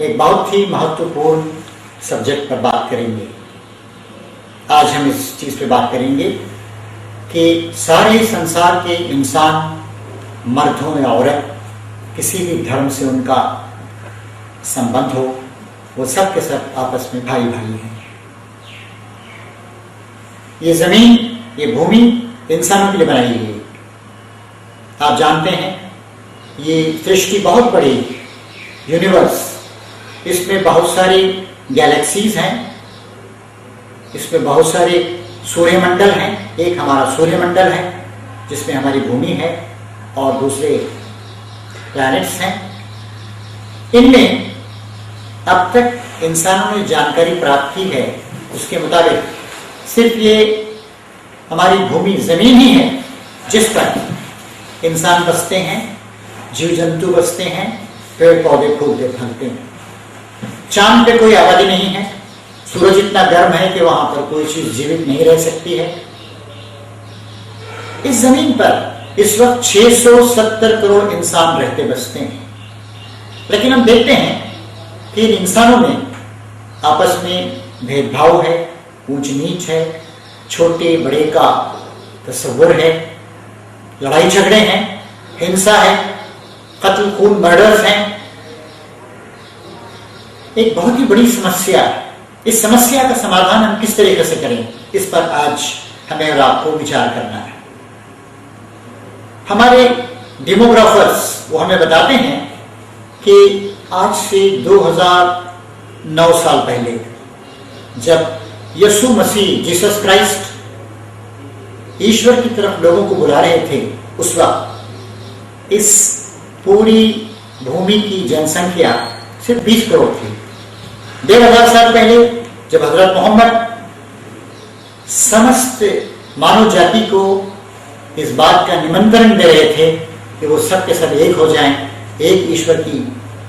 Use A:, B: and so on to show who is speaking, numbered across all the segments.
A: एक बहुत ही महत्वपूर्ण सब्जेक्ट पर बात करेंगे। आज हम इस चीज़ पे बात करेंगे कि सारे संसार के इंसान, मर्द हो या औरत, किसी भी धर्म से उनका संबंध हो, वो सब के सब आपस में भाई भाई हैं। ये जमीन, ये भूमि इंसानों के लिए बनाई गई है। आप जानते हैं ये सृष्टि बहुत बड़ी यूनिवर्स, इसमें बहुत सारी गैलेक्सीज हैं, इसमें बहुत सारे सूर्यमंडल हैं। एक हमारा सूर्यमंडल है जिसमें हमारी भूमि है और दूसरे प्लैनेट्स हैं। इनमें अब तक इंसानों ने जानकारी प्राप्त की है, उसके मुताबिक सिर्फ ये हमारी भूमि जमीन ही है जिस पर इंसान बसते हैं, जीव जंतु बसते हैं, पेड़ पौधे फूलते फलते हैं। चांद पे कोई आबादी नहीं है, सूरज इतना गर्म है कि वहां पर कोई चीज जीवित नहीं रह सकती है। इस जमीन पर इस वक्त 670 करोड़ इंसान रहते बसते हैं। लेकिन हम देखते हैं कि इन इंसानों में आपस में भेदभाव है, ऊंच नीच है, छोटे बड़े का तस्वुर है, लड़ाई झगड़े हैं, हिंसा है, कत्ल खून मर्डर्स हैं। एक बहुत ही बड़ी समस्या है। इस समस्या का समाधान हम किस तरीके से करें, इस पर आज हमें और आपको विचार करना है। हमारे डेमोग्राफर्स वो हमें बताते हैं कि आज से 2009 साल पहले जब यीशु मसीह, जीसस क्राइस्ट ईश्वर की तरफ लोगों को बुला रहे थे, उस वक्त इस पूरी भूमि की जनसंख्या सिर्फ 20 करोड़ थी। 1500 साल पहले जब हजरत मोहम्मद समस्त मानव जाति को इस बात का निमंत्रण दे रहे थे कि वो सब के सब एक हो जाएं, एक ईश्वर की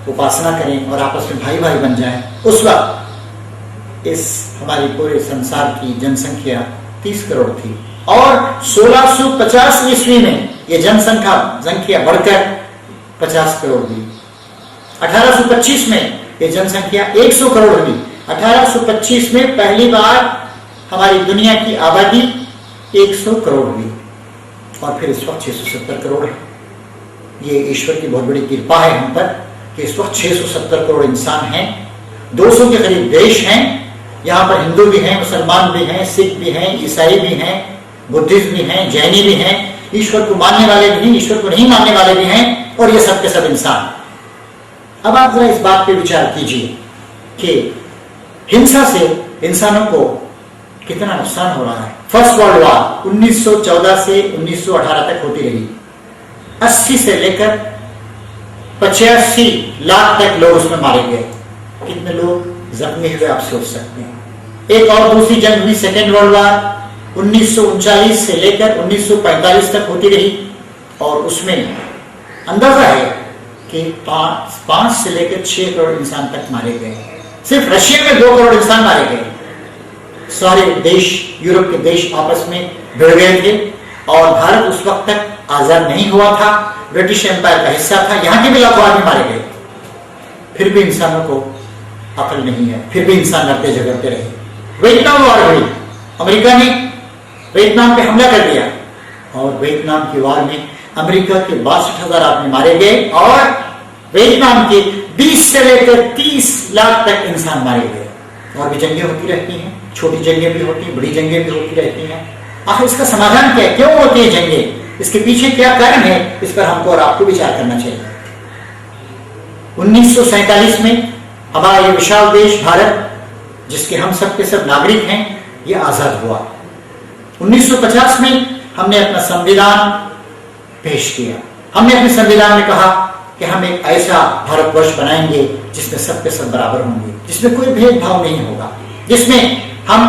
A: उपासना करें और आपस में भाई भाई बन जाएं, उस वक्त इस हमारी पूरे संसार की जनसंख्या 30 करोड़ थी। और 1650 ईस्वी में ये जनसंख्या बढ़कर 50 करोड़ हुई। 1825 में ये जनसंख्या 100 करोड़ हुई। 1825 में पहली बार हमारी दुनिया की आबादी 100 करोड़ हुई और फिर इस वक्त 670 करोड़ है। ये ईश्वर की बहुत बड़ी कृपा है हम पर कि इस वक्त 670 करोड़ इंसान हैं। 200 के करीब देश हैं। यहाँ पर हिंदू भी हैं, मुसलमान भी हैं, सिख भी हैं, ईसाई भी हैं, बुद्धिस्ट भी हैं, जैनी भी हैं, ईश्वर को मानने वाले भी हैं, ईश्वर को नहीं मानने वाले भी हैं, और ये सब के सब इंसान। अब आप जरा इस बात पे विचार कीजिए कि हिंसा से इंसानों को कितना नुकसान हो रहा है। फर्स्ट वर्ल्ड वॉर 1914 से 1918 तक होती रही। 80 से लेकर 85 लाख तक लोग उसमें मारे गए। कितने लोग जख्मी हुए आप सोच सकते हैं। एक और दूसरी जंग हुई, सेकेंड वर्ल्ड वॉर 1939 से लेकर 1945 तक होती रही और उसमें अंदाजा है कि 5 से लेकर 6 करोड़ इंसान तक मारे गए। सिर्फ रशिया में 2 करोड़ इंसान मारे गए। सारे देश, यूरोप के देश आपस में भिड़ गए थे और भारत उस वक्त तक आजाद नहीं हुआ था, ब्रिटिश एम्पायर का हिस्सा था। यहाँ के भी लाखों आदमी मारे गए। फिर भी इंसानों को अकल नहीं है, फिर भी इंसान लड़ते झगड़ते रहे। वियतनाम वॉर हुई, अमेरिका ने वियतनाम पे हमला कर दिया और वियतनाम की वॉर में अमेरिका के 62,000 आदमी मारे गए और वियतनाम के 20 से लेकर 30 लाख तक इंसान मारे गए। और भी जंगें होती रहती हैं, छोटी जंगें भी होती हैं, बड़ी जंगें भी होती रहती हैं। आखिर इसका समाधान क्या है, क्यों होती है जंगें, इसके पीछे क्या कारण है, इस पर हमको और आपको विचार करना चाहिए। 1947 में हमारा ये विशाल देश भारत, जिसके हम सब के सब नागरिक हैं, ये आजाद हुआ। 1950 में हमने अपना संविधान पेश किया। हमने अपने संविधान में कहा कि हम एक ऐसा भारतवर्ष बनाएंगे जिसमें सब के सब बराबर होंगे, जिसमें कोई भेदभाव नहीं होगा, जिसमें हम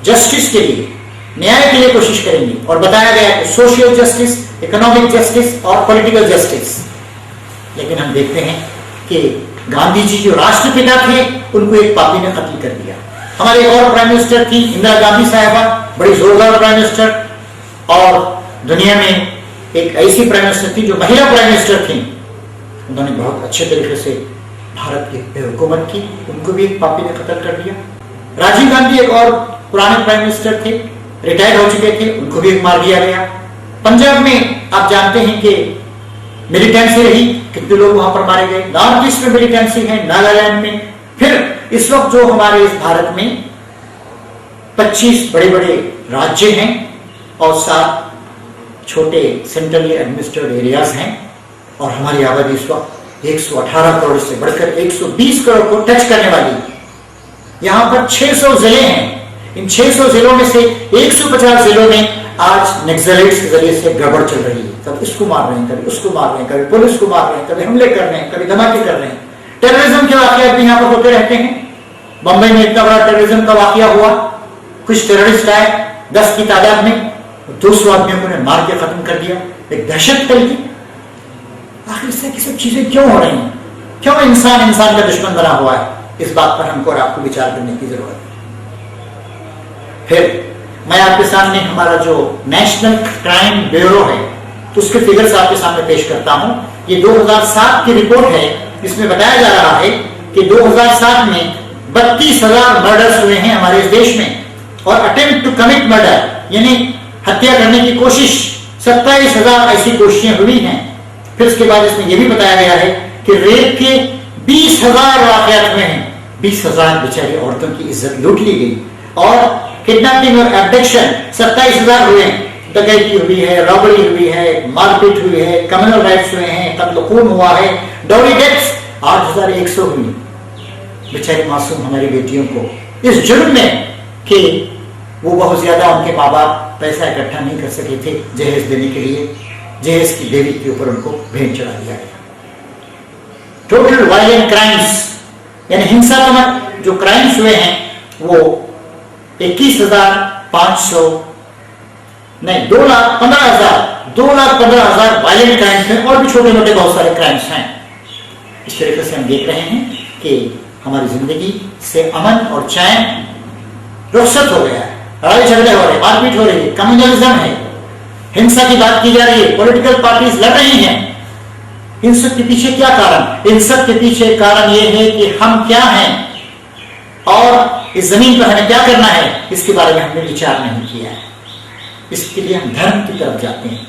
A: जस्टिस के लिए, न्याय के लिए कोशिश करेंगे। और बताया गया कि सोशल जस्टिस, इकोनॉमिक जस्टिस और पॉलिटिकल जस्टिस। लेकिन हम देखते हैं कि गांधी जी जो राष्ट्रपिता थे, उनको एक पापी ने कत्ल कर दिया। हमारे एक और प्राइम मिनिस्टर थी, इंदिरा गांधी साहिबा, बड़ी जोरदार प्राइम मिनिस्टर। और दुनिया में एक ऐसी प्राइम मिनिस्टर थी जो महिला प्राइम मिनिस्टर थी, उन्होंने बहुत अच्छे तरीके से भारत की हुकूमत की, उनको भी एक पापी ने कत्ल कर दिया। राजीव गांधी एक और पुराने प्राइम मिनिस्टर थे, रिटायर हो चुके थे, उनको भी मार दिया गया। पंजाब में आप जानते हैं कि मिलिटेंसी रही, कितने लोग वहां पर मारे गए। नॉर्थ ईस्ट में मिलिटेंसी है, नागालैंड में। फिर इस वक्त जो हमारे इस भारत में 25 बड़े बड़े राज्य हैं और 7 छोटे सेंट्रली एडमिनिस्ट्रेटेड एरियाज हैं, और हमारी आबादी इस वक्त 118 करोड़ से बढ़कर 120 करोड़ को टच करने वाली है। यहां पर 600 जिले हैं। इन 600 जिलों में से 150 जिलों में आज नक्सलाइट्स के जरिए से गड़बड़ चल रही है। कभी इसको मार रहे हैं, कभी उसको मार रहे हैं, कभी पुलिस को मार रहे हैं, कभी हमले कर रहे हैं, कभी धमाके कर रहे हैं। टेररिज्म के वाकयात भी यहाँ पर होते रहते हैं। बंबई में इतना बड़ा टेररिज्म का वाकया हुआ, कुछ टेररिस्ट आए 10 की तादाद में, 200 आदमियों को ने मार के खत्म कर दिया, एक दहशत फैल गई। आखिर इससे सब चीजें क्यों हो रही हैं? क्यों इंसान इंसान का दुश्मन बना हुआ है? इस बात पर हमको और आपको विचार करने की जरूरत है। फिर मैं आपके सामने हमारा जो नेशनल क्राइम ब्यूरो है, तो उसके फिगर्स आपके सामने पेश करता हूं। ये 2007 की रिपोर्ट है। इसमें बताया जा रहा है कि 2007 में 32,000 मर्डर्स हुए हैं हमारे इस देश में, और अटेम्प्ट टू कमिट मर्डर यानी हत्या करने की कोशिश 27,000 ऐसी कोशिशें हुई हैं। फिर उसके बाद इसमें यह भी बताया गया है कि रेप के 20,000 वाकयात हुए हैं। 20,000 बेचारी औरतों की इज्जत लूट ली गई, और किडनैपिंग और एब्डक्शन 27,000 हुए हैं। डकैती हुई है, रॉबरी हुई है, मारपीट हुई है, कम्युनल राइट्स हुए हैं, कत्ल खून हुआ है, डाउरी डेथ्स 8,100 हुई। बेचारी मासूम हमारी बेटियों को इस जुर्म में कि वो बहुत ज्यादा उनके माँ बाप पैसा इकट्ठा नहीं कर सके थे जहेज देने के लिए, जहेज की देवी के ऊपर उनको भेंट चढ़ा दिया गया। टोटल वायलेंट क्राइम्स यानी हिंसात्मक जो क्राइम्स हुए हैं वो 21,500 नहीं 2,15,000 वायलेंट क्राइम्स हैं, और भी छोटे मोटे बहुत सारे क्राइम्स हैं। इस तरीके से हम देख रहे हैं कि हमारी जिंदगी से अमन और चैन रुखसत हो गया है। लड़ाई झगड़े हो रहे हैं, मारपीट हो रही है, कम्युनलिज्म है, हिंसा की बात की जा रही है, पॉलिटिकल पार्टीज लड़ रही हैं। इन सब के पीछे क्या कारण? इन सब के पीछे कारण यह है कि हम क्या हैं और इस जमीन पर हमें क्या करना है, इसके बारे में हमने विचार नहीं किया है। इसके लिए हम धर्म की तरफ जाते हैं।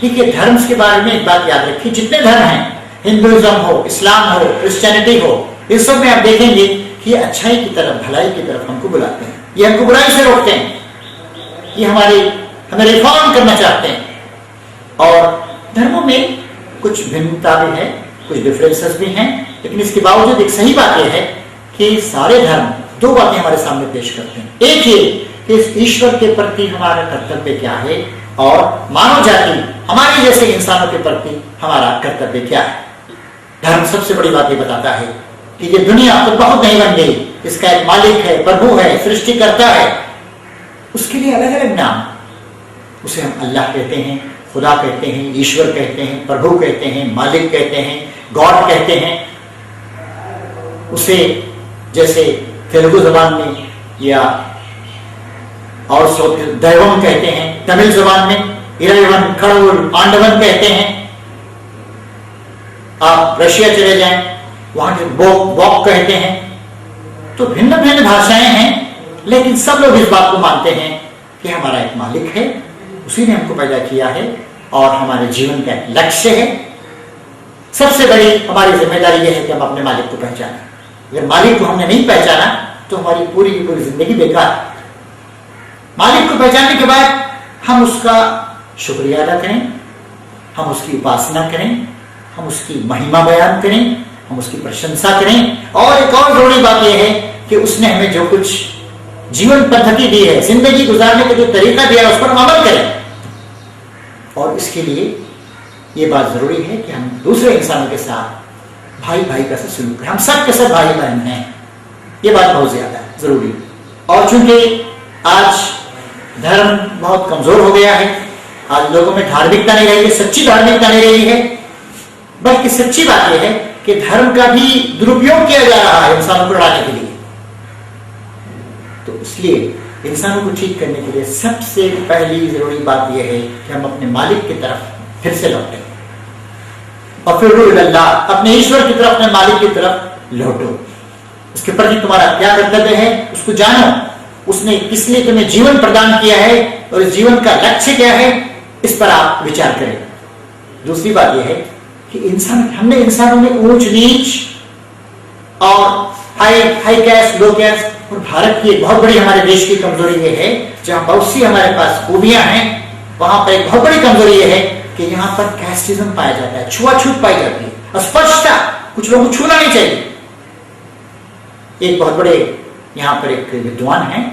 A: देखिए, धर्म के बारे में एक बात याद रखिए, जितने धर्म हैं, हिंदुइज्म हो, इस्लाम हो, क्रिश्चियनिटी हो, इस सब में आप देखेंगे कि ये अच्छाई की तरफ, भलाई की तरफ हमको बुलाते हैं, ये हमको बुराई से रोकते हैं, ये हमें रिफॉर्म करना चाहते हैं। और धर्मों में कुछ भिन्नता भी है, कुछ डिफरेंसेस भी हैं, लेकिन इसके बावजूद एक सही बात यह है कि सारे धर्म 2 बातें हमारे सामने पेश करते हैं। एक ये कि इस ईश्वर के प्रति हमारा कर्तव्य क्या है, और मानव जाति हमारे जैसे इंसानों के प्रति हमारा कर्तव्य क्या है। धर्म सबसे बड़ी बात ये बताता है कि ये दुनिया तो बहुत नहीं बन गई, इसका एक मालिक है, प्रभु है, सृष्टिकर्ता है। उसके लिए अलग अलग नाम, उसे हम अल्लाह कहते हैं, खुदा कहते हैं, ईश्वर कहते हैं, प्रभु कहते हैं, मालिक कहते हैं, गॉड कहते हैं। उसे जैसे तेलुगु जबान में या और दैवम कहते हैं, तमिल जबान में इरावन, कड़वुल, आंडवन कहते हैं। आप रशिया चले जाएं, वहां के बॉक कहते हैं। तो भिन्न भिन्न भाषाएं हैं, लेकिन सब लोग इस बात को मानते हैं कि हमारा एक मालिक है, उसी ने हमको पैदा किया है, और हमारे जीवन का एक लक्ष्य है। सबसे बड़ी हमारी जिम्मेदारी यह है कि हम अपने मालिक को पहचानें। अगर मालिक को हमने नहीं पहचाना तो हमारी पूरी की पूरी जिंदगी बेकार है। मालिक को पहचानने के बाद हम उसका शुक्रिया अदा करें, हम उसकी उपासना करें, हम उसकी महिमा बयान करें, हम उसकी प्रशंसा करें। और एक और जरूरी बात यह है कि उसने हमें जो कुछ जीवन पद्धति दी है, जिंदगी गुजारने का जो तरीका दिया है, उस पर हम अमल करें। और इसके लिए यह बात जरूरी है कि हम दूसरे इंसानों के साथ भाई भाई का सलूक करें। हम सब के सब भाई बहन हैं, ये बात बहुत ज्यादा जरूरी है। और चूंकि आज धर्म बहुत कमजोर हो गया है, आज लोगों में धार्मिकता नहीं रही है, सच्ची धार्मिकता नहीं रही है, बल्कि सच्ची बात यह है कि धर्म का भी दुरुपयोग किया जा रहा है इंसानों को लड़ाने के लिए। तो इसलिए इंसानों को ठीक करने के लिए सबसे पहली जरूरी बात यह है कि हम अपने मालिक की तरफ फिर से लौटें। और फिर अल्लाह, अपने ईश्वर की तरफ, अपने मालिक की तरफ लौटो। उसके प्रति तुम्हारा क्या कर्तव्य है उसको जानो, उसने किस लिए तुम्हें जीवन प्रदान किया है और इस जीवन का लक्ष्य क्या है, इस पर आप विचार करें। दूसरी बात यह है कि हमने इंसानों में ऊंच नीच और हाई कैस्ट, लो कैस्ट, और भारत की एक बहुत बड़ी, हमारे देश की कमजोरी ये है, जहां बहुत सी हमारे पास खूबियां हैं, वहां पर एक बहुत बड़ी कमजोरी ये है कि यहां पर कैस्टिज्म पाया जाता है, छुआछूत पाई जाती है, अस्पष्टता, कुछ लोगों को छूना नहीं चाहिए। एक बहुत बड़े यहाँ पर एक विद्वान हैं,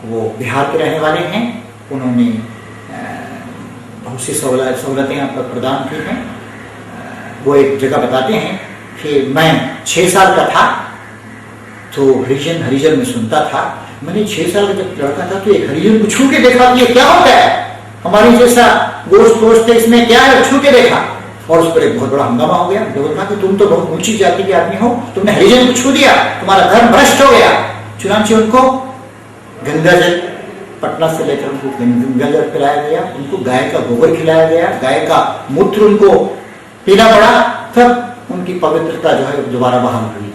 A: वो बिहार के रहने वाले हैं, उन्होंने बहुत सी सहूलतें यहाँ पर प्रदान की हैं। वो एक जगह बताते हैं कि मैं 6 साल का था तो हरिजन में सुनता था। मैंने 6 साल का जब लड़का था तो एक हरिजन को छू के देखा कि ये क्या होता है, हमारी जैसा गोश्त है, इसमें क्या है, छू के देखा और उस पर एक बहुत बड़ा हंगामा हो गया। लोगों कहा कि तुम तो बहुत ऊंची जाति के आदमी हो, तुमने हरिजन को छू दिया, तुम्हारा धर्म भ्रष्ट हो गया। चुनांची उनको गंगा जल, पटना से लेकर उनको गंगा जल पिलाया गया, उनको गाय का गोबर खिलाया गया, गाय का मूत्र उनको पीना पड़ा, तब उनकी पवित्रता जो है दोबारा बहाल हुई।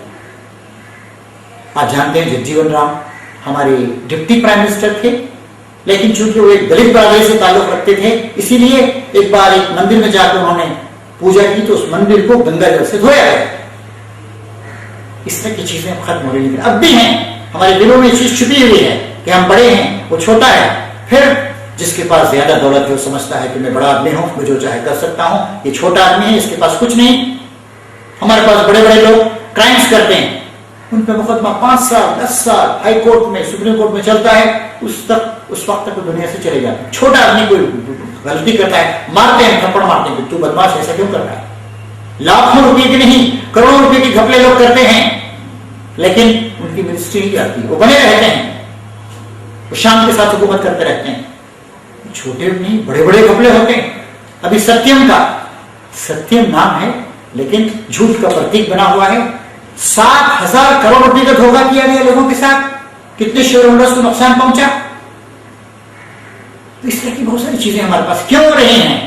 A: आज जानते हैं जगजीवन राम हमारे डिप्टी प्राइम मिनिस्टर थे, लेकिन चूंकि वो एक दलित बरादरी से ताल्लुक रखते थे, इसीलिए एक बार एक मंदिर में जाकर उन्होंने पूजा की तो उस मंदिर को गंगा जल से धोया गया। इस तरह की चीजें खत्म हो रही हैं, अब भी हैं, हमारे दिलों में चीज छुपी हुई है कि हम बड़े हैं, वो छोटा है। फिर जिसके पास ज्यादा दौलत है वो समझता है कि मैं बड़ा आदमी हूं, मैं जो चाहे कर सकता हूं, ये छोटा आदमी है, इसके पास कुछ नहीं। हमारे पास बड़े बड़े लोग क्राइम्स करते हैं, उन पर मुकदमा 5 साल 10 साल हाई कोर्ट में, सुप्रीम कोर्ट में चलता है, उस वक्त तक दुनिया से चले जाते हैं। छोटा आदमी कोई गलती करता है, मारते हैं, थप्पड़ मारते हैं, तू बदमाश ऐसा क्यों कर रहा है। लाखों रुपए की नहीं, करोड़ों रुपए की घपले लोग करते हैं, लेकिन उनकी मिनिस्ट्री नहीं जाती, वो बने रहते हैं, वो शान के साथ हुकूमत करते रहते हैं। छोटे नहीं, बड़े बड़े घपले होते हैं। अभी सत्यम नाम है, लेकिन झूठ का प्रतीक बना हुआ है। 7,000 करोड़ रुपए का धोखा किया गया लोगों के साथ, कितने शेयरहोल्डर्स को नुकसान पहुंचा। तो इस तरह की बहुत सारी चीजें हमारे पास क्यों हो रही हैं।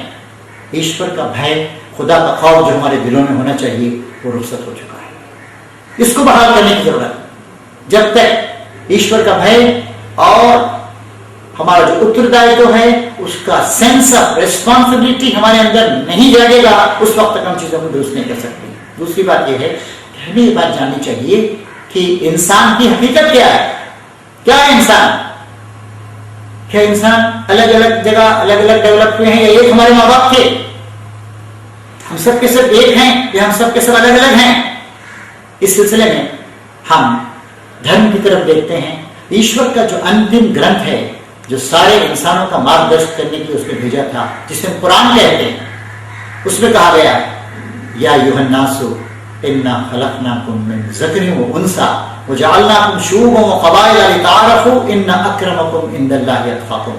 A: ईश्वर का भय, खुदा का खौफ जो हमारे दिलों में होना चाहिए, वो रुखसत हो चुका है। इसको बहाल करने की जरूरत है। जब तक ईश्वर का भय और हमारा जो उत्तरदायित्व है, उसका सेंस ऑफ रिस्पॉन्सिबिलिटी हमारे अंदर नहीं जागेगा, उस वक्त तक हम चीजों को दुरुस्त नहीं कर सकते। दूसरी बात यह है, हमें ये बात जाननी चाहिए कि इंसान की हकीकत क्या है। क्या है इंसान? क्या इंसान अलग अलग जगह अलग अलग डेवलप हुए हैं, या एक हमारे माँ बाप थे? हम सब के सब एक हैं या हम सब के सब अलग अलग हैं? इस सिलसिले में हम धर्म की तरफ देखते हैं। ईश्वर का जो अंतिम ग्रंथ है, जो सारे इंसानों का मार्गदर्शन करने के लिए उसने भेजा था, जिसमें कुरान कहते हैं, उसमें कहा गया, या युहन्नासु इन्ना खलकनाकुम मिन ज़करिन व उन्सा व जअलनाकुम शुऊबन व क़बाइला लिताअरफ़ू इन्ना अक्रमकुम इंदल्लाहि अत्क़ाकुम।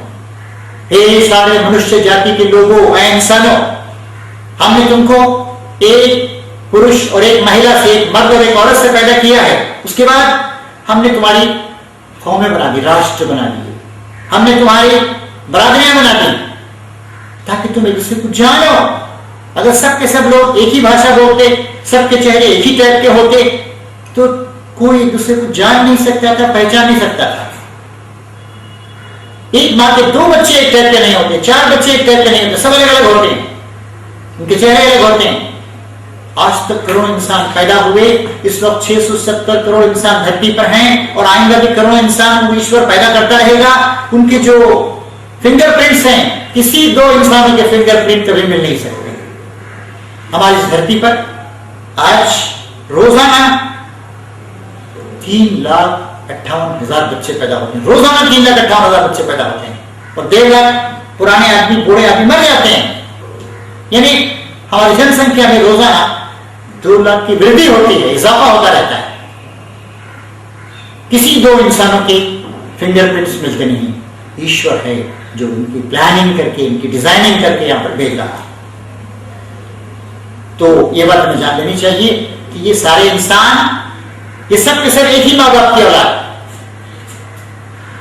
A: हे सारे मनुष्य जाति के लोगों, ऐ इंसानों, हमने तुमको एक पुरुष और एक महिला से, एक मर्द और एक औरत से पैदा किया है। उसके बाद हमने तुम्हारी कौमें बना दी, राष्ट्र बना दिए, हमने तुम्हारी बरादरियां बना दी, ताकि तुम एक दूसरे को जानो। अगर सब के सब लोग एक ही भाषा बोलते, सबके चेहरे एक ही टाइप के होते, तो कोई एक दूसरे को जान नहीं सकता था, पहचान नहीं सकता था। एक माँ के 2 बच्चे एक टाइप के नहीं होते, 4 बच्चे एक टाइप के नहीं होते, सब अलग अलग होते हैं, उनके चेहरे अलग होते हैं। आज तक करोड़ों इंसान पैदा हुए, इस वक्त 670 करोड़ इंसान धरती पर हैं, और आइंदा भी करोड़ों इंसान ईश्वर पैदा करता रहेगा। उनके जो फिंगरप्रिंट्स हैं, किसी 2 इंसानों के फिंगरप्रिंट कभी मिल नहीं सकते। हमारी इस धरती पर आज रोजाना 3,58,000 बच्चे पैदा होते हैं। रोजाना 3,58,000 बच्चे पैदा होते हैं, और 1.5 लाख पुराने आदमी, बूढ़े आदमी मर जाते हैं। यानी हमारी जनसंख्या में रोजाना 2 लाख की वृद्धि होती है, इजाफा होता रहता है। किसी 2 इंसानों के फिंगरप्रिंट्स मिलते नहीं। ईश्वर है जो उनकी प्लानिंग करके, उनकी डिजाइनिंग करके यहां पर भेज रहा है। तो ये बात हमें जान लेनी चाहिए कि ये सारे इंसान, ये सब के सब एक ही माँ बाप की औलाद,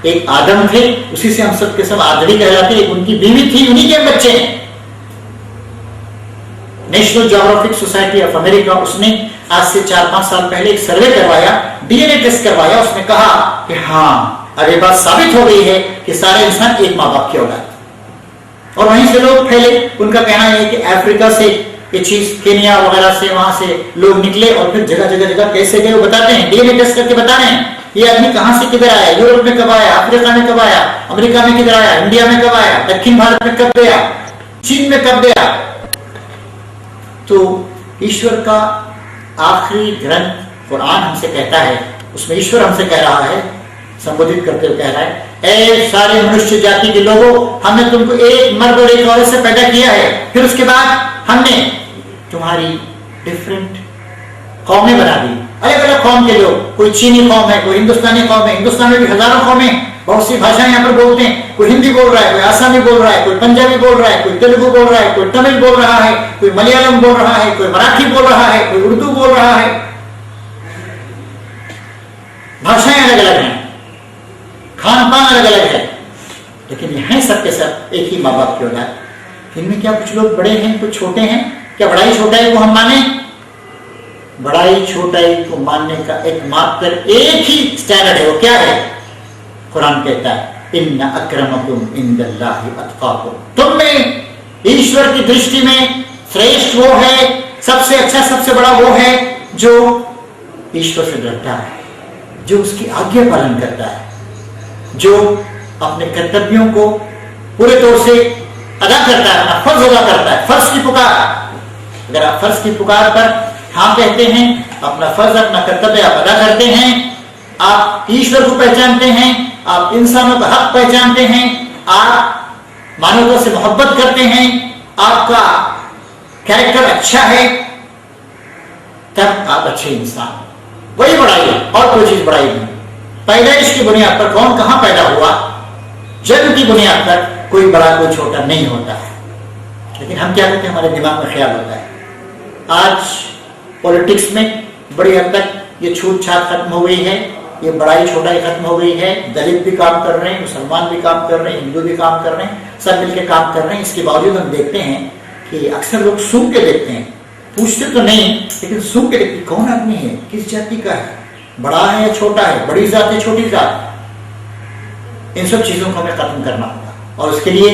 A: एक आदम थे, उसी से हम सब के सब आदमी कहलाते, एक उनकी बीवी थी, उन्हीं के बच्चे हैं। National geographic society of America, उसने आज से 4-5 साल पहले एक सर्वे करवाया, डीएनए टेस्ट करवाया। उसने कहा कि हाँ, अब ये बात साबित हो गई है कि सारे इंसान एक माँ बाप की औलाद। और वहीं से लोग फैले। उनका कहना है कि अफ्रीका से ये चीज, केनिया वगैरह से, वहां से लोग निकले और फिर जगह जगह जगह कैसे गए वो बताते हैं, डीएनए टेस्ट करके बता रहे हैं ये आदमी कहां से किधर आया, यूरोप में कब आया, अफ्रीका में कब आया, अमेरिका में किधर आया, इंडिया में कब आया, दक्षिण भारत में कब गया, चीन में कब गया। तो ईश्वर का आखिरी ग्रंथ कुरान हमसे कहता है, उसमें ईश्वर हमसे कह रहा है, संबोधित करते हुए कह रहा है, ऐ सारे मनुष्य जाति के लोगों, हमने तुमको एक मर्द और एक औरत से पैदा किया है, फिर उसके बाद हमने तुम्हारी डिफरेंट कौमें बना दी, अलग अलग कौम के लोग, कोई चीनी कौम है, कोई हिंदुस्तानी कौम है, हिंदुस्तान में भी हजारों कौमें, बहुत सी भाषाएं यहाँ पर बोलते हैं, कोई हिंदी बोल रहा है, कोई आसामी बोल रहा है, कोई पंजाबी बोल रहा है, कोई तेलुगु बोल रहा है, कोई तमिल बोल रहा है, कोई मलयालम बोल रहा है, कोई मराठी बोल रहा है, कोई उर्दू बोल रहा है। भाषाएं अलग अलग हैं, खान पान अलग अलग है, लेकिन ये हैं सब के सब एक ही माँ बाप की औलाद। इनमें क्या कुछ लोग बड़े हैं, कुछ छोटे हैं? क्या बड़ाई छोटाई को हम माने? बड़ाई छोटाई को मानने का एकमात्र एक ही स्टैंडर्ड है, वो क्या है? कुरान कहता है, इन्ना अक्रमकुम इंदल्लाहि अत्काकुम, तुम में ईश्वर की दृष्टि में श्रेष्ठ वो है, सबसे अच्छा, सबसे बड़ा वो है जो ईश्वर से डरता है, जो उसकी आज्ञा पालन करता है, जो अपने कर्तव्यों को पूरे तौर से अदा करता है, अपना फर्ज अदा करता है। फर्ज की पुकार, अगर आप फर्ज की पुकार पर हाँ कहते हैं, अपना फर्ज, अपना कर्तव्य आप अदा करते हैं, आप ईश्वर को पहचानते हैं, आप इंसानों का हक पहचानते हैं, आप मानवता से मोहब्बत करते हैं, आपका कैरेक्टर अच्छा है, तब आप अच्छे इंसान। वही बड़ाई है, और कोई चीज बड़ाई नहीं। पैदाइश की बुनियाद पर कौन कहां पैदा हुआ, जन्म की बुनियाद पर कोई बड़ा कोई छोटा नहीं होता है। लेकिन हम क्या करते हैं, हमारे दिमाग में ख्याल होता है। आज पॉलिटिक्स में बड़ी हद तक ये छूट छाट खत्म हो गई है, ये बड़ाई छोटाई खत्म हो गई है। दलित भी काम कर रहे हैं, मुसलमान भी काम कर रहे हैं, हिंदू भी काम कर रहे हैं, सब मिलकर काम कर रहे हैं। इसके बावजूद हम देखते हैं कि अक्सर लोग सूंघ के देखते हैं, पूछते तो नहीं, लेकिन सूंघ के देखते कौन आदमी है, किस जाति का है, बड़ा है या छोटा है, बड़ी जात है छोटी जात। इन सब चीजों को हमें खत्म करना होगा, और उसके लिए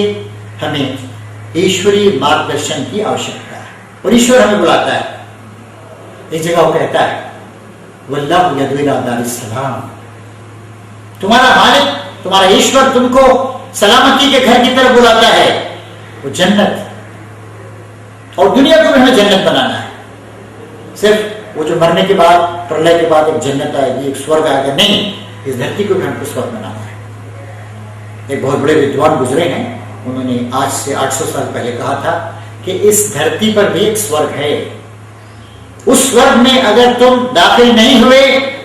A: हमें ईश्वरीय मार्गदर्शन की आवश्यकता है। और ईश्वर हमें बुलाता है, एक जगह वो कहता है, वल्लाहु यद'उ इला दारिस सलाम, तुम्हारा मालिक, तुम्हारा ईश्वर तुमको सलामती के घर की तरफ बुलाता है, वो जन्नत। और दुनिया को भी हमें जन्नत बनाना है। सिर्फ वो जो मरने के बाद, प्रलय के बाद एक जन्नत आएगी, एक स्वर्ग आएगा, नहीं, इस धरती को भी हमको स्वर्ग बनाना है। एक बहुत बड़े विद्वान गुजरे हैं, उन्होंने आज से 800 साल पहले कहा था कि इस धरती पर भी एक स्वर्ग है। उस स्वर्ग में अगर तुम दाखिल नहीं हुए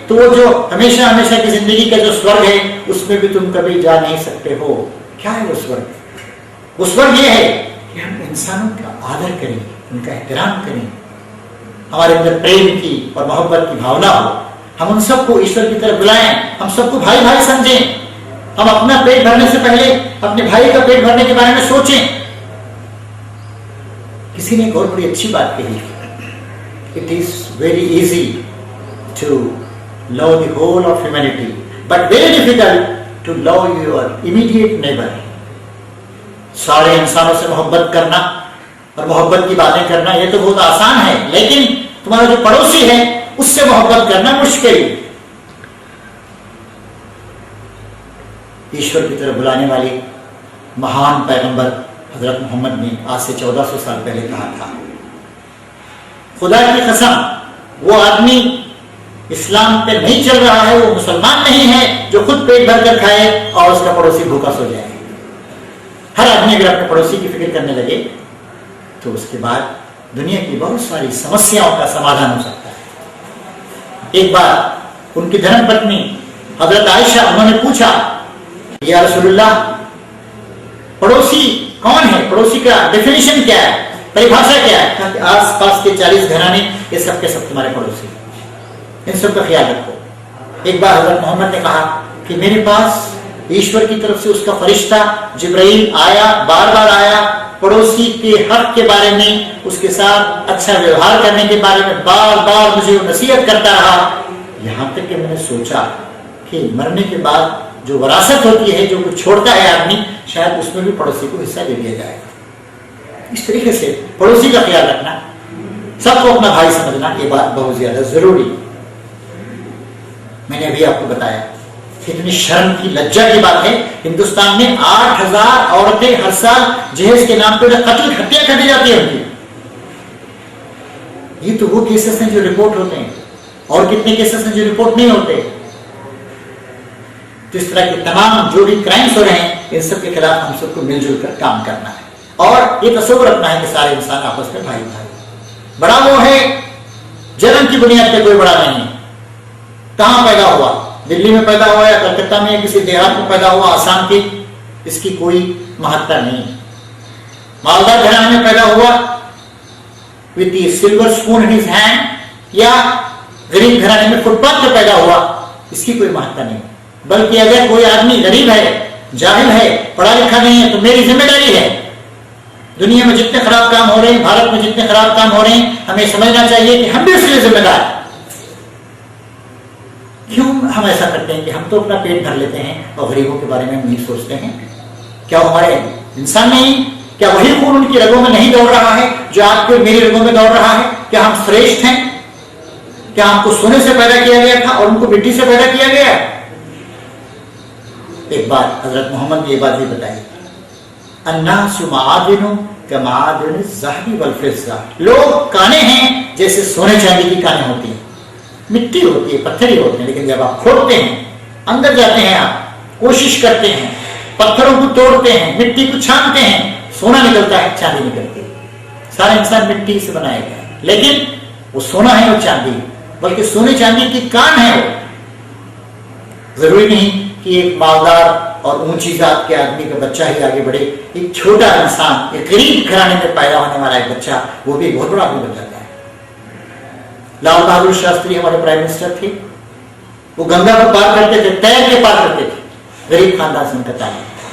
A: तो वो जो हमेशा हमेशा की जिंदगी का जो स्वर्ग है, उसमें भी तुम कभी जा नहीं सकते हो। क्या है वो स्वर्ग? वो स्वर्ग ये है कि हम इंसानों का आदर करें, उनका एहतराम करें, हमारे अंदर प्रेम की और मोहब्बत की भावना हो, हम उन सबको ईश्वर की तरफ बुलाएं, हम सबको भाई भाई समझें, हम अपना पेट भरने से पहले अपने भाई का पेट भरने के बारे में सोचें। किसी ने एक और बड़ी अच्छी बात कही, it is very easy to love the whole of humanity but very difficult to love your immediate neighbour. सारे इंसानों से मोहब्बत करना और मोहब्बत की बातें करना ये तो बहुत आसान है, लेकिन तुम्हारा जो पड़ोसी है उससे मोहब्बत करना मुश्किल। ईश्वर की तरफ बुलाने वाले महान पैगंबर हजरत मोहम्मद ने आज से 1400 साल पहले कहा था, खुदा की कसम, वो आदमी इस्लाम पे नहीं चल रहा है, वो मुसलमान नहीं है जो खुद पेट भर कर खाए और उसका पड़ोसी भूखा सो जाए। हर आदमी अगर अपने पड़ोसी की फिक्र करने लगे तो उसके बाद दुनिया की बहुत सारी समस्याओं का समाधान हो सकता है। एक बार उनकी धर्मपत्नी हजरत आयशा, उन्होंने पूछा, या रसूलुल्लाह, पड़ोसी कौन है, पड़ोसी का डेफिनेशन क्या है, परिभाषा क्या है? आस पास के 40 घराने, ये सब के सब तुम्हारे पड़ोसी, इन सब का ख्याल रखो। एक बार हजरत मोहम्मद ने कहा कि मेरे पास ईश्वर की तरफ से उसका फरिश्ता जिब्राइल आया, बार बार आया, पड़ोसी के हक के बारे में, उसके साथ अच्छा व्यवहार करने के बारे में बार बार मुझे नसीहत करता रहा। यहां तक कि मैंने सोचा कि मरने के बाद जो वरासत होती है, जो कुछ छोड़ता है आदमी, शायद उसमें भी पड़ोसी को हिस्सा दे दिया जाएगा। इस तरीके से पड़ोसी का ख्याल रखना, सबको अपना भाई समझना, ये बात बहुत ज्यादा जरूरी। मैंने अभी आपको बताया कितनी शर्म की, लज्जा की बात है, हिंदुस्तान में 8000 औरतें हर साल जहेज के नाम पर हत्या कर दी जाती है उनकी। ये तो वो केसेस हैं जो रिपोर्ट होते हैं, और कितने केसेस हैं जो रिपोर्ट नहीं होते। तो इस तरह के तमाम जो भी क्राइम्स हो रहे हैं, इन सब के खिलाफ हम सबको मिलजुल कर काम करना है, और ये तस्वीर रखना है कि सारे इंसान आपस में भाई भाई। बड़ा वो है जन्म की बुनियाद पे कोई बड़ा नहीं है। कहां पैदा हुआ, दिल्ली में पैदा हुआ या कलकत्ता में या किसी देहात में पैदा हुआ, आसाम की, इसकी कोई महत्ता नहीं। मालदार घराने में पैदा हुआ with the silver spoon in his hand, या गरीब घराने में फुटपाथ पे पैदा हुआ, इसकी कोई महत्ता नहीं। बल्कि अगर कोई आदमी गरीब है, जाहिल है, पढ़ा लिखा नहीं है, तो मेरी जिम्मेदारी है, दुनिया में जितने खराब काम हो रहे हैं, भारत में जितने खराब काम हो रहे हैं, हमें समझना चाहिए कि हम भी उसके लिए जिम्मेदार हैं। क्यों हम ऐसा करते हैं कि हम तो अपना पेट भर लेते हैं और गरीबों के बारे में हम नहीं सोचते हैं? क्या हमारे इंसान नहीं, क्या वही खून उनकी रगों में नहीं दौड़ रहा है जो आपके मेरी रगों में दौड़ रहा है? क्या हम श्रेष्ठ हैं? क्या हमको सोने से पैदा किया गया था और उनको मिट्टी से पैदा किया गया? एक बार हजरत मोहम्मद ने ये बात भी बताई, अन्नासु मादिनु कमादिन ज़हबी वल फिज़्ज़ा, लोग काने हैं जैसे सोने चांदी की काने होती है, मिट्टी होती है, पत्थर ही होते हैं, लेकिन जब आप खोदते हैं, अंदर जाते हैं, आप कोशिश करते हैं, पत्थरों को तोड़ते हैं, मिट्टी को छानते हैं, सोना निकलता है, चांदी निकलती है। सारा इंसान मिट्टी से बनाया गया है, लेकिन वो सोना है, वो चांदी, बल्कि सोने चांदी की कान है वो। जरूरी नहीं कि एक मालदार और ऊंची जात के आदमी का बच्चा ही आगे बढ़े। एक छोटा इंसान, एक गरीब घराने में पैदा होने वाला एक बच्चा, वो भी बहुत बड़ा आदमी बन जाता है। लाल बहादुर शास्त्री हमारे प्राइम मिनिस्टर थे, वो गंगा को पार करते थे, तैर के पार करते थे, गरीब खानदान से उनका ताल्लुक था।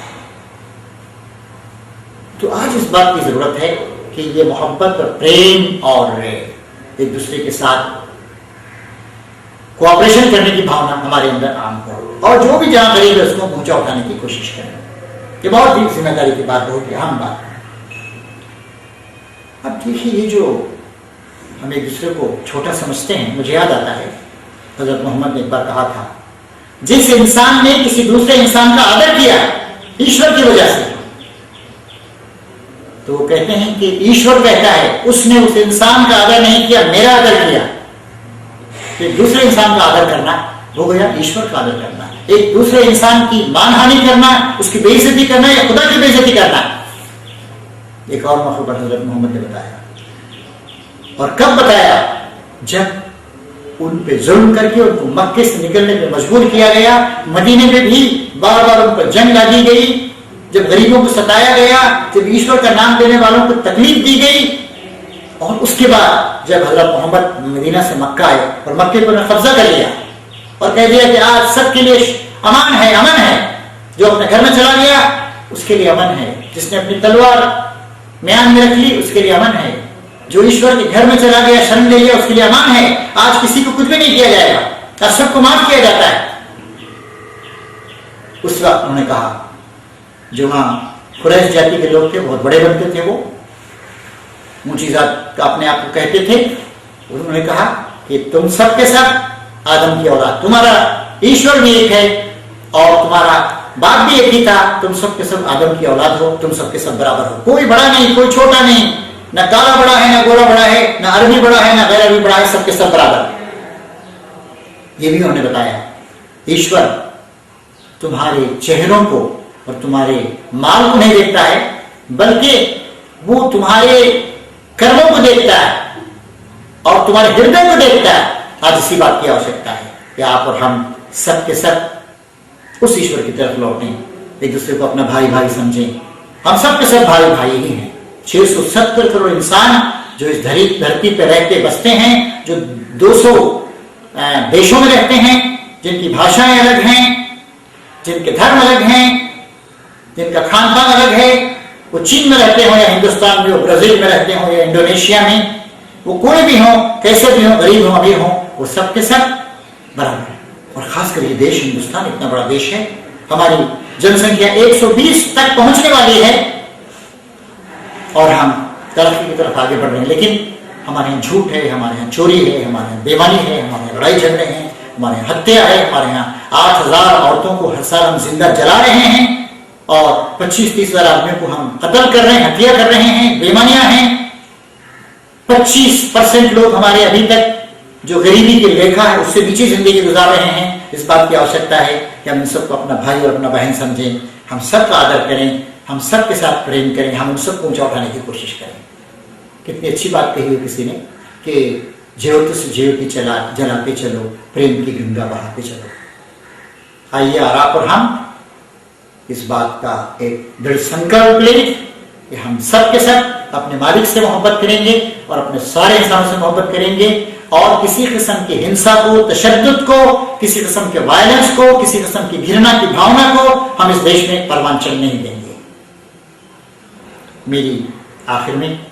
A: तो आज इस बात की जरूरत है कि ये मोहब्बत और प्रेम और एक दूसरे के साथ कोऑपरेशन करने की भावना हमारे अंदर आम हो, और जो भी जहां गरीब है उसको ऊंचा उठाने की कोशिश करें। ये बहुत ही जिम्मेदारी की बात, बहुत ही अहम बात है। अब देखिए, ये जो हम एक दूसरे को छोटा समझते हैं, मुझे याद आता है हजरत मोहम्मद ने एक बार कहा था, जिस इंसान ने किसी दूसरे इंसान का आदर किया ईश्वर की वजह से, तो वो कहते हैं कि ईश्वर कहता है उसने उस इंसान का आदर नहीं किया, मेरा आदर किया। एक दूसरे इंसान का आदर करना हो गया ईश्वर का आदर करना। एक दूसरे इंसान की मानहानि करना, उसकी बेइज्जती करना या खुदा की बेइज्जती करना। एक और मौके पर हजरत मोहम्मद ने बताया, और कब बताया? जब उन पे जुल्म करके उनको मक्के से निकलने पे मजबूर किया गया, मदीने में भी बार बार उन पर जंग लगी गई, जब गरीबों को सताया गया, जब ईश्वर का नाम देने वालों को तकलीफ दी गई, और उसके बाद जब हजरत मोहम्मद मदीना से मक्का आए और मक्के पर कब्जा कर लिया और कह दिया कि आज सबके लिए अमान है, अमन है। जो अपने घर में चला गया उसके लिए अमन है, जिसने अपनी तलवार म्यान में रख ली उसके लिए अमन है, जो ईश्वर के घर में चला गया, शरण ले लिया, उसके लिए अमान है। आज किसी को कुछ भी नहीं किया जाएगा, आज सबको माफ किया जाता है। उस वक्त उन्होंने कहा, जो वहां कुरैश जाति के लोग थे, बहुत बड़े बनते थे, वो ऊंची जात का अपने आप को कहते थे, उन्होंने कहा कि तुम सबके सब आदम की औलाद, तुम्हारा ईश्वर भी एक है और तुम्हारा बाप भी एक ही था, तुम सबके सब आदम की औलाद हो, तुम सबके सब बराबर हो, कोई बड़ा नहीं, कोई छोटा नहीं, न काला बड़ा है, न गोरा बड़ा है, न अरबी बड़ा है, न गैर अरबी बड़ा है, सबके सब बराबर। ये भी उन्होंने बताया, ईश्वर तुम्हारे चेहरों को और तुम्हारे माल को नहीं देखता है, बल्कि वो तुम्हारे कर्मों को देखता है और तुम्हारे हृदय को देखता है। आज इसी बात की आवश्यकता है कि आप और हम सब के सब उस ईश्वर की तरफ लौटें, एक दूसरे को अपना भाई भाई समझें। हम सब के सब भाई भाई ही हैं। 670 करोड़ इंसान जो इस धरती पर रहते बसते हैं, जो 200 देशों में रहते हैं, जिनकी भाषाएं अलग हैं, जिनके धर्म अलग हैं, जिनका खान पान अलग है, वो चीन में रहते हो या हिंदुस्तान में, वो ब्राजील में रहते हो या इंडोनेशिया में, वो कोई भी हो, कैसे भी हो, गरीब हो अमीर हो, वो सब के सब बराबर है। और खासकर ये देश हिंदुस्तान इतना बड़ा देश है, हमारी जनसंख्या 120 तक पहुंचने वाली है और हम तरक्की की तरफ आगे बढ़ रहे हैं। लेकिन हमारे यहाँ झूठ है, हमारे यहाँ चोरी है, हमारे यहाँ बेईमानी है, हमारे यहाँ लड़ाई झगड़े हैं, हमारे यहाँ हत्या है, हमारे यहाँ 8000 औरतों को हर साल हम जिंदा जला रहे हैं और 25-30 हजार आदमियों को हम कत्ल कर रहे हैं, हत्या कर रहे हैं, बेईमानियां हैं। 25% लोग हमारे अभी तक जो गरीबी की रेखा है उससे नीचे जिंदगी गुजार रहे हैं। इस बात की आवश्यकता है कि हम इन सबको अपना भाई और अपना बहन समझें, हम सबका आदर करें, हम सबके साथ प्रेम करें, हम उन सबको ऊंचा उठाने की कोशिश करें। कितनी अच्छी बात कही है किसी ने कि ज्योति से ज्योति जलाते चलो, प्रेम की गंगा बहाते चलो। आइए और आप और हम इस बात का एक दृढ़ संकल्प लें कि हम सब के सब अपने मालिक से मोहब्बत करेंगे और अपने सारे इंसानों से मोहब्बत करेंगे और किसी किस्म की हिंसा को, तशद्दुद को, किसी किस्म के वायलेंस को, किसी किस्म की घृणा की भावना को हम इस देश में परवान चलने नहीं देंगे। मेरी आखिर में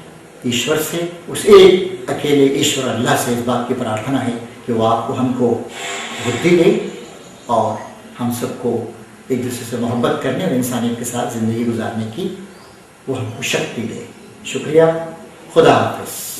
A: ईश्वर से, उस एक अकेले ईश्वर अल्लाह से इस बात की प्रार्थना है कि वो आपको हमको बुद्धि दे और हम सबको एक दूसरे से मोहब्बत करने और इंसानियत के साथ जिंदगी गुजारने की वो हमको शक्ति दे। शुक्रिया। खुदा हाफिज़।